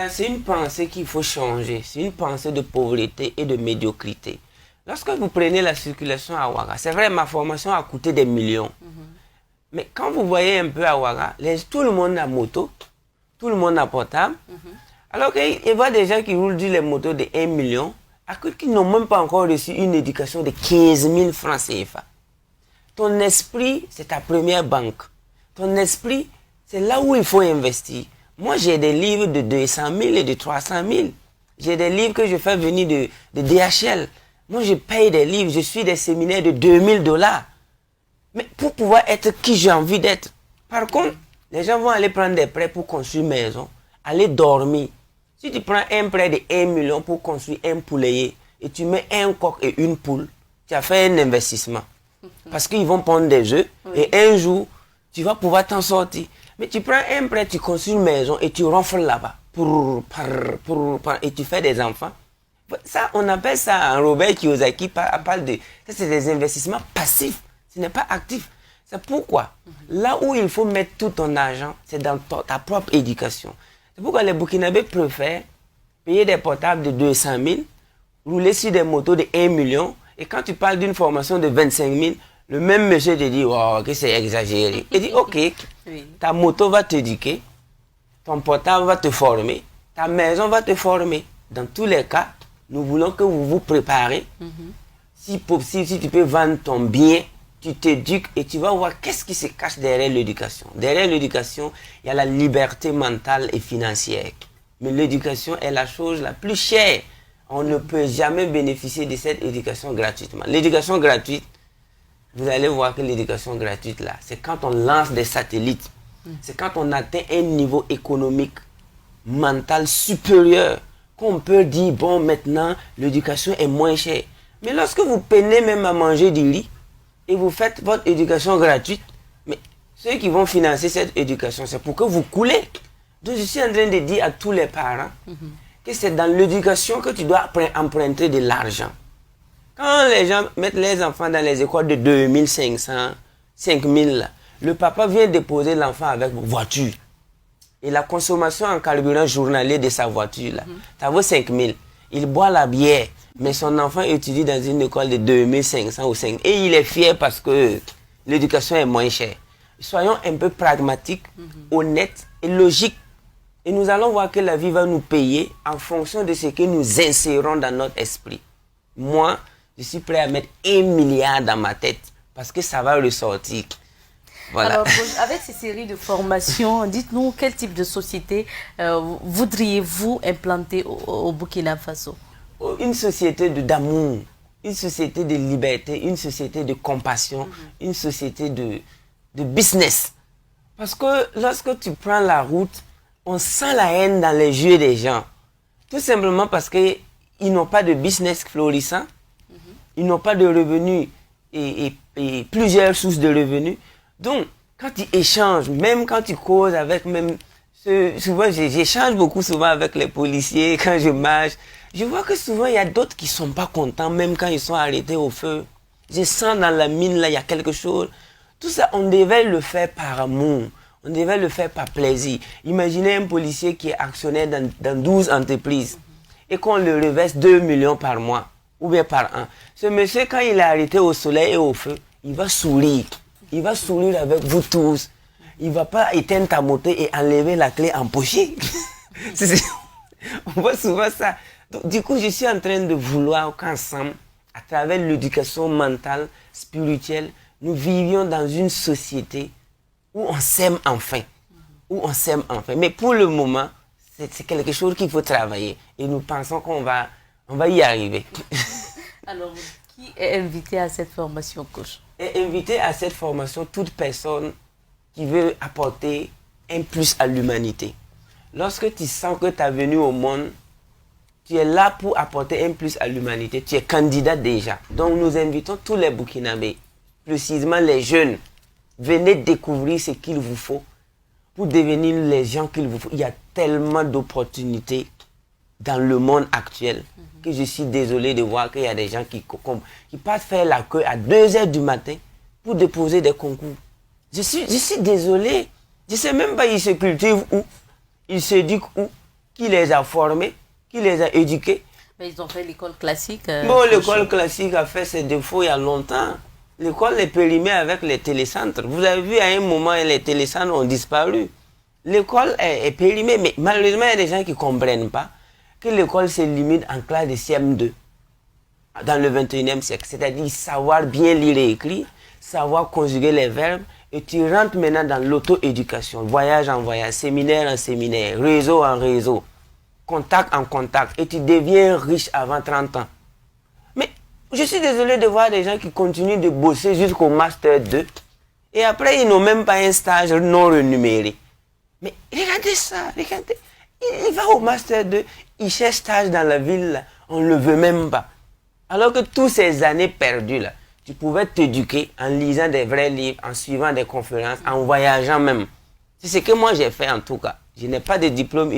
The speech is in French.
C'est une pensée qu'il faut changer. C'est une pensée de pauvreté et de médiocrité. Lorsque vous prenez la circulation à Ouaga, c'est vrai, ma formation a coûté des millions. Mais quand vous voyez un peu à Ouaga, tout le monde a moto, tout le monde a portable. Alors qu'il voit des gens qui roulent les motos de 1 million, qui n'ont même pas encore reçu une éducation de 15 000 francs CFA. Ton esprit, c'est ta première banque. Ton esprit, c'est là où il faut investir. Moi, j'ai des livres de 200 000 et de 300 000. J'ai des livres que je fais venir de DHL. Moi, je paye des livres, je suis des séminaires de 2000 $. Mais pour pouvoir être qui j'ai envie d'être. Par contre, les gens vont aller prendre des prêts pour construire une maison, aller dormir. Si tu prends un prêt de 1 million pour construire un poulailler et tu mets un coq et une poule, tu as fait un investissement. Parce qu'ils vont prendre des œufs et un jour, tu vas pouvoir t'en sortir. Mais tu prends un prêt, tu construis une maison et tu ronfles là-bas. Et tu fais des enfants. Ça, on appelle ça, Robert Kiyosaki parle de... Ça, c'est des investissements passifs. Ce n'est pas actif. C'est pourquoi, là où il faut mettre tout ton argent, c'est dans ta propre éducation. C'est pourquoi les Burkinabés préfèrent payer des portables de 200 000, rouler sur des motos de 1 million, et quand tu parles d'une formation de 25 000, le même monsieur te dit, oh, que c'est exagéré. Il dit, ok, ta moto va t'éduquer, ton portable va te former, ta maison va te former. Dans tous les cas, nous voulons que vous vous préparez. Si possible, si tu peux vendre ton bien, tu t'éduques et tu vas voir qu'est-ce qui se cache derrière l'éducation. Derrière l'éducation, il y a la liberté mentale et financière. Mais l'éducation est la chose la plus chère. On ne peut jamais bénéficier de cette éducation gratuitement. L'éducation gratuite, vous allez voir que l'éducation gratuite là, c'est quand on lance des satellites. C'est quand on atteint un niveau économique, mental supérieur, qu'on peut dire, bon, maintenant, l'éducation est moins chère. Mais lorsque vous peinez même à manger du riz, et vous faites votre éducation gratuite, mais ceux qui vont financer cette éducation, c'est pour que vous coulez. Donc je suis en train de dire à tous les parents que c'est dans l'éducation que tu dois emprunter de l'argent. Quand les gens mettent les enfants dans les écoles de 2500, 5000, le papa vient déposer l'enfant avec une voiture. Et la consommation en carburant journalier de sa voiture, là, ça vaut 5000. Il boit la bière. Mais son enfant étudie dans une école de 2500 ou 5 et il est fier parce que l'éducation est moins chère. Soyons un peu pragmatiques, honnêtes et logiques. Et nous allons voir que la vie va nous payer en fonction de ce que nous insérons dans notre esprit. Moi, je suis prêt à mettre 1 milliard dans ma tête parce que ça va ressortir. Voilà. Alors, avec ces séries de formations, dites-nous quel type de société voudriez-vous implanter au Burkina Faso? Une société d'amour, une société de liberté, une société de compassion, une société de business. Parce que lorsque tu prends la route, on sent la haine dans les yeux des gens. Tout simplement parce qu'ils n'ont pas de business florissant, ils n'ont pas de revenus et plusieurs sources de revenus. Donc, quand tu échanges, même quand tu causes avec même... Souvent, j'échange beaucoup souvent avec les policiers quand je marche. Je vois que souvent, il y a d'autres qui ne sont pas contents, même quand ils sont arrêtés au feu. Je sens dans la mine, là, il y a quelque chose. Tout ça, on devait le faire par amour. On devait le faire par plaisir. Imaginez un policier qui est actionnaire dans 12 entreprises et qu'on le reverse 2 millions par mois ou bien par an. Ce monsieur, quand il est arrêté au soleil et au feu, il va sourire. Il va sourire avec vous tous. Il ne va pas éteindre ta moto et enlever la clé empochée. On voit souvent ça. Donc, du coup, je suis en train de vouloir qu'ensemble, à travers l'éducation mentale, spirituelle, nous vivions dans une société où on s'aime enfin. Où on s'aime enfin. Mais pour le moment, c'est quelque chose qu'il faut travailler. Et nous pensons qu'on va y arriver. Alors, qui est invité à cette formation, coach? Est invité à cette formation toute personne qui veut apporter un plus à l'humanité. Lorsque tu sens que tu es venu au monde, tu es là pour apporter un plus à l'humanité. Tu es candidat déjà. Donc nous invitons tous les Burkinabés, précisément les jeunes, venez découvrir ce qu'il vous faut pour devenir les gens qu'il vous faut. Il y a tellement d'opportunités dans le monde actuel que je suis désolé de voir qu'il y a des gens qui partent faire la queue à 2 heures du matin pour déposer des concours. Je suis désolé. Je ne sais même pas ils se cultivent où, ils s'éduquent où. Qui les a formés? Qui les a éduqués? Mais ils ont fait l'école classique. Bon, l'école classique a fait ses défauts il y a longtemps. L'école est périmée avec les télécentres. Vous avez vu, à un moment, les télécentres ont disparu. L'école est périmée, mais malheureusement, il y a des gens qui ne comprennent pas que l'école se limite en classe de CM2 dans le 21e siècle. C'est-à-dire savoir bien lire et écrire, savoir conjuguer les verbes, et tu rentres maintenant dans l'auto-éducation, voyage en voyage, séminaire en séminaire, réseau en réseau, contact en contact, et tu deviens riche avant 30 ans. Mais je suis désolé de voir des gens qui continuent de bosser jusqu'au Master 2, et après ils n'ont même pas un stage non rémunéré. Mais regardez ça, regardez. Il va au Master 2, il cherche stage dans la ville, là, on ne le veut même pas. Alors que toutes ces années perdues, là, tu pouvais t'éduquer en lisant des vrais livres, en suivant des conférences, en voyageant même. C'est ce que moi j'ai fait en tout cas. Je n'ai pas de diplôme.